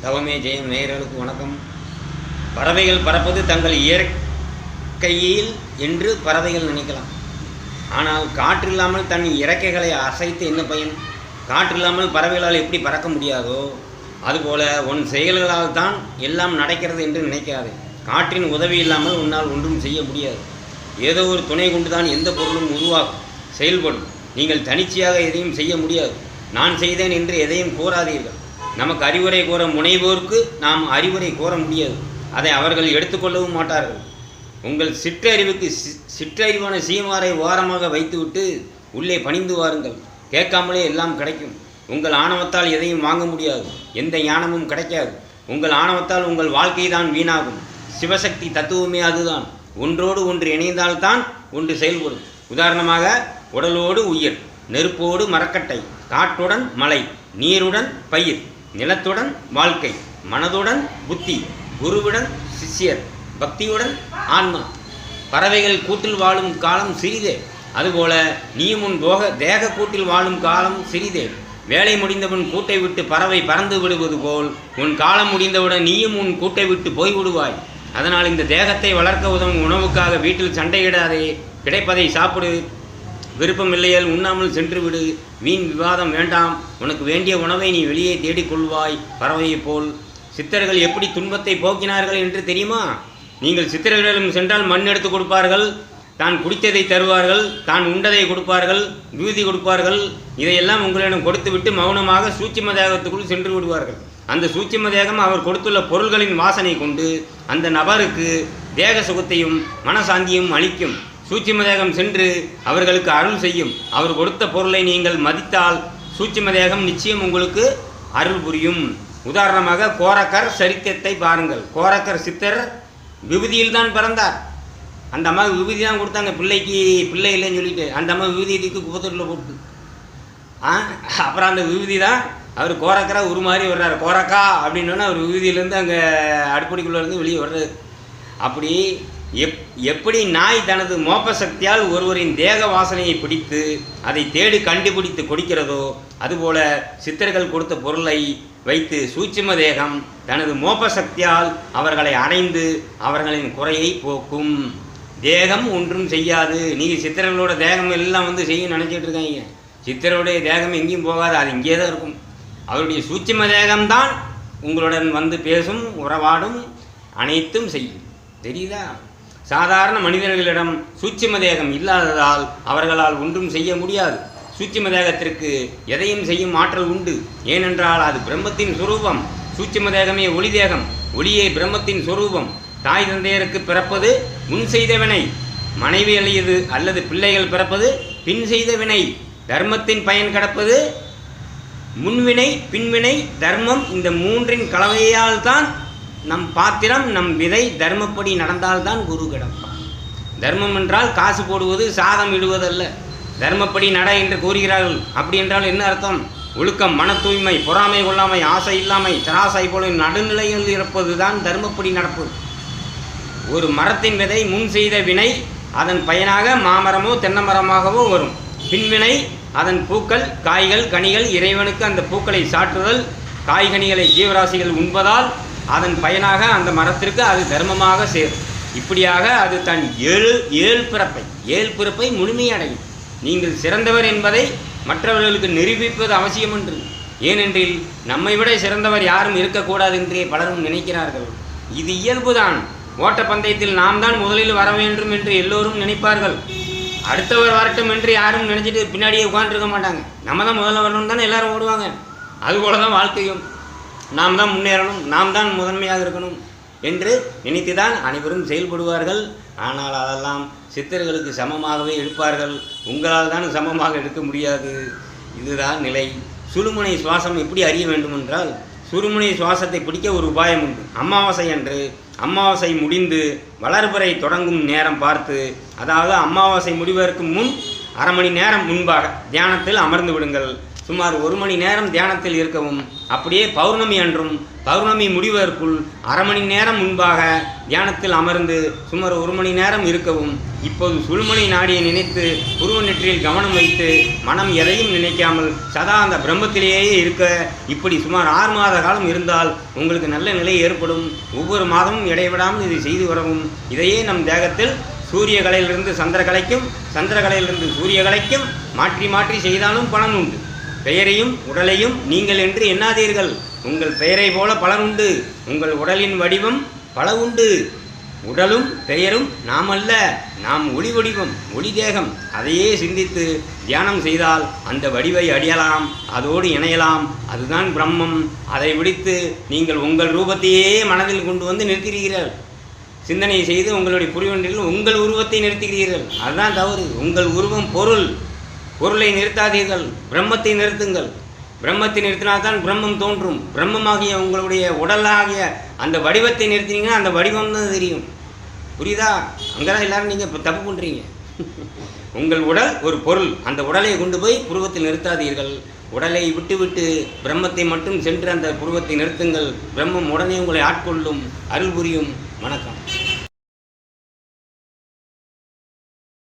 தவமே ஜெயம் நேயர்களுக்கு வணக்கம். பறவைகள் பறப்பது தங்கள் இயற்கையில் என்று பறவைகள் நினைக்கலாம். ஆனால் காற்றில்லாமல் தன் இறக்கைகளை அசைத்து என்ன பயன்? காற்றில்லாமல் பறவைகளால் எப்படி பறக்க முடியாதோ அதுபோல உன் செயல்களால் தான் எல்லாம் நடக்கிறது என்று நினைக்காது. காற்றின் உதவி இல்லாமல் உன்னால் ஒன்றும் செய்ய முடியாது. ஏதோ ஒரு துணை கொண்டுதான் எந்த பொருளும் உருவாகும், செயல்படும். நீங்கள் தனிச்சையாக எதையும் செய்ய முடியாது. நான் செய்தேன் என்று எதையும் கூறாதீர்கள். நமக்கு அறிவுரை கூற முனைவோருக்கு நாம் அறிவுரை கூற முடியாது. அதை அவர்கள் எடுத்துக்கொள்ளவும் மாட்டார்கள். உங்கள் சிற்றறிவுக்கு சிற்றறிவான சீமாரை ஓரமாக வைத்துவிட்டு உள்ளே பணிந்து வாருங்கள். கேட்காமலே எல்லாம் கிடைக்கும். உங்கள் ஆணவத்தால் எதையும் வாங்க முடியாது. எந்த ஞானமும் கிடைக்காது. உங்கள் ஆணவத்தால் உங்கள் வாழ்க்கை தான் வீணாகும். சிவசக்தி தத்துவமே அதுதான். ஒன்றோடு ஒன்று இணைந்தால்தான் ஒன்று செயல்படும். உதாரணமாக, உடலோடு உயிர், நெருப்போடு மரக்கட்டை, காற்றுடன் மலை, நீருடன் பயிர், நிலத்துடன் வாழ்க்கை, மனதுடன் புத்தி, குருவுடன் சிஷ்யர், பக்தியுடன் ஆன்மா. பறவைகள் கூட்டில் வாழும் காலம் சிறிதே. அதுபோல நீயும் உன் தேக கூட்டில் வாழும் காலம் சிறிதே. வேலை முடிந்தவன் கூட்டை விட்டு பறவை பறந்து விடுவது போல் உன் காலம் முடிந்தவுடன் நீயும் உன் கூட்டை விட்டு போய்விடுவாய். அதனால் இந்த தேகத்தை வளர்க்க உதவும் உணவுக்காக வீட்டில் சண்டையிடாதே. கிடைப்பதை சாப்பிடு. விருப்பம் இல்லையால் உண்ணாமல் சென்று விடு. வீண் விவாதம் வேண்டாம். உனக்கு வேண்டிய உணவை நீ வெளியே தேடிக்கொள்வாய். பறவையைப் போல் சித்தர்கள் எப்படி துன்பத்தை போக்கினார்கள் என்று தெரியுமா? நீங்கள் சித்தர்களிடம் சென்றால் மண் எடுத்து கொடுப்பார்கள், தான் குடித்ததை தருவார்கள், தான் உண்டதை கொடுப்பார்கள், விபூதி கொடுப்பார்கள். இதையெல்லாம் உங்களிடம் கொடுத்துவிட்டு மௌனமாக சூட்சும தேகத்துக்குள் சென்று விடுவார்கள். அந்த சூட்சும தேகம் அவர் கொடுத்துள்ள பொருள்களின் வாசனை கொண்டு அந்த நபருக்கு தேக சுகத்தையும் மனசாந்தியும் அளிக்கும். சூட்சும தேகம் சென்று அவர்களுக்கு அருள் செய்யும். அவர் கொடுத்த பொருளை நீங்கள் மதித்தால் சூட்சும தேகம் நிச்சயம் உங்களுக்கு அருள் புரியும். உதாரணமாக, கோரக்கர் சரித்திரத்தை பாருங்கள். கோரக்கர் சித்தர் விபூதியில் தான் பிறந்தார். அந்த அம்மா விபூதி தான் கொடுத்தாங்க. பிள்ளைக்கு பிள்ளை இல்லைன்னு சொல்லிட்டு அந்த அம்மா விபூதிக்கு குப்பத்தூரில் போட்டு அப்புறம் அந்த விபூதி தான் அவர் கோரக்கராக உருமாறி வர்றார். கோரக்கா அப்படின்னா அவர் விபூதியிலேருந்து அங்கே அடுப்படிக்குள்ளேருந்து வெளியே வர்றாரு. அப்படி எப்படி நாய் தனது மோப்ப சக்தியால் ஒருவரின் தேக வாசனையை பிடித்து அதை தேடி கண்டுபிடித்து கொடுக்கிறதோ அதுபோல சித்தர்கள் கொடுத்த பொருளை வைத்து சூட்சும தேகம் தனது மோப்ப சக்தியால் அவர்களை அடைந்து அவர்களின் குறையை போக்கும். தேகம் ஒன்றும் செய்யாது. நீங்கள் சித்தர்களோட தேகம் எல்லாம் செய்ய நினச்சிட்டு இருக்காங்க. சித்தருடைய தேகம் எங்கேயும் போகாது, அது இங்கே தான் இருக்கும். அவருடைய சூட்சும தேகம்தான் உங்களுடன் பேசும், உறவாடும், அனைத்தும் செய்யும். தெரியுதா? சாதாரண மனிதர்களிடம் சூட்சும தேகம் இல்லாததால் அவர்களால் ஒன்றும் செய்ய முடியாது. சூட்சும தேகத்திற்கு எதையும் செய்யும் ஆற்றல் உண்டு. ஏனென்றால் அது பிரம்மத்தின் சொரூபம். சூட்சும தேகமே ஒளி தேகம், ஒளியே பிரம்மத்தின் சொரூபம். தாய் தந்தையருக்கு பிறப்பது முன் செய்த வினை, மனைவி அல்லது பிள்ளைகள் பிறப்பது பின் செய்த வினை. தர்மத்தின் பயன் கிடப்பது முன்வினை பின்வினை தர்மம். இந்த மூன்றின் கலவையால் தான் நம் பாத்திரம், நம் விதை தர்மப்படி நடந்தால்தான் குரு கிடப்பான். தர்மம் என்றால் காசு போடுவது, சாதம் இடுவதல்ல. தர்மப்படி நட என்று கூறுகிறார்கள். அப்படி என்றால் என்ன அர்த்தம்? ஒழுக்கம், மன தூய்மை, பொறாமை கொள்ளாமை, ஆசை இல்லாமை, சராசை போல நடுநிலையில் இருப்பது தான் தர்மப்படி நடப்பது. ஒரு மரத்தின் விதை முன் செய்த வினை அதன் பயனாக மாமரமோ தென்னமரமாகவோ வரும். பின்வினை அதன் பூக்கள், காய்கள், கனிகள். இறைவனுக்கு அந்த பூக்களை சாற்றுதல், காய்கனிகளை ஜீவராசிகள் உண்பதால் அதன் பயனாக அந்த மரத்திற்கு அது தர்மமாக சேரும். இப்படியாக அது தன் ஏழு பிறப்பை முழுமையடையும். நீங்கள் சிறந்தவர் என்பதை மற்றவர்களுக்கு நிரூபிப்பது அவசியம் என்று. ஏனென்றில் நம்மை விட சிறந்தவர் யாரும் இருக்கக்கூடாது என்றே பலரும் நினைக்கிறார்கள். இது இயல்புதான். ஓட்டப்பந்தயத்தில் நாம் தான் முதலில் வர வேண்டும் என்று எல்லோரும் நினைப்பார்கள். அடுத்தவர் வரட்டும் என்று யாரும் நினைச்சிட்டு பின்னாடியே உட்காந்துருக்க மாட்டாங்க. நம்ம தான் முதல்ல வரணும் தானே எல்லாரும் ஓடுவாங்க. அதுபோல தான் வாழ்க்கையும். நாம் தான் முன்னேறணும், நாம் தான் முதன்மையாக இருக்கணும் என்று நினைத்து தான் அனைவரும் செயல்படுவார்கள். ஆனால் அதெல்லாம் சித்தர்களுக்கு சமமாகவே எடுப்பார்கள். உங்களால் தான் சமமாக எடுக்க முடியாது. இதுதான் நிலை. சுழுமுனை சுவாசம் எப்படி அறிய வேண்டுமென்றால், சுழுமுனை சுவாசத்தை பிடிக்க ஒரு உபாயம் உண்டு. அமாவாசை அன்று அமாவாசை முடிந்து வளர்பிறை தொடங்கும் நேரம் பார்த்து, அதாவது அமாவாசை முடிவதற்கு முன் அரை மணி நேரம் முன்பாக தியானத்தில் அமர்ந்து விடுங்கள். சுமார் 1 மணி நேரம் தியானத்தில் இருக்கவும். அப்படியே பௌர்ணமி அன்றும் பௌர்ணமி முடிவதற்குள் அரை மணி நேரம் முன்பாக தியானத்தில் அமர்ந்து சுமார் 1 மணி நேரம் இருக்கவும். இப்போது சுழுமணி நாடியை நினைத்து புருவ நெற்றியில் கவனம் வைத்து மனம் எதையும் நினைக்காமல் சதா அந்த பிரம்மத்திலேயே இருக்க. இப்படி சுமார் 6 மாத காலம் இருந்தால் உங்களுக்கு நல்ல நிலை ஏற்படும். ஒவ்வொரு மாதமும் இடைவிடாமல் இதை செய்து வரவும். இதையே நம் தேகத்தில் சூரிய கலையிலிருந்து சந்திரகலைக்கும், சந்திரகலையிலிருந்து சூரிய கலைக்கும் மாற்றி மாற்றி செய்தாலும் பலன் உண்டு. பெயரையும் உடலையும் நீங்கள் என்று எண்ணாதீர்கள். உங்கள் பெயரை போல பலன் உண்டு. உங்கள் உடலின் வடிவம் பல உண்டு. உடலும் பெயரும் நாம் அல்ல, நாம் ஒளி வடிவம், ஒளி தேகம். அதையே சிந்தித்து தியானம் செய்தால் அந்த வடிவை அடையலாம், அதோடு இணையலாம். அதுதான் பிரம்மம். அதை விடுத்து நீங்கள் உங்கள் ரூபத்தையே மனதில் கொண்டு வந்து நிறுத்துகிறீர்கள். சிந்தனை செய்து உங்களுடைய புரிவொன்றில் உங்கள் உருவத்தை நிறுத்துகிறீர்கள். அதுதான் தவறு. உங்கள் உருவம் பொருள். பொருளை நிறுத்தாதீர்கள், பிரம்மத்தை நிறுத்துங்கள். பிரம்மத்தை நிறுத்தினால்தான் பிரம்மம் தோன்றும். பிரம்மமாகிய உங்களுடைய உடலாகிய அந்த வடிவத்தை நிறுத்தினீங்கன்னா அந்த வடிவம் தான் தெரியும். புரியுதா? அங்கதான் எல்லாரும் நீங்கள் இப்போ தப்பு பண்ணுறீங்க. உங்கள் உடல் ஒரு பொருள். அந்த உடலை கொண்டு போய் புருவத்தில் நிறுத்தாதீர்கள். உடலை விட்டு பிரம்மத்தை மட்டும் சென்று அந்த புருவத்தை நிறுத்துங்கள். பிரம்மம் உடனே உங்களை ஆட்கொள்ளும், அருள் புரியும். வணக்கம்.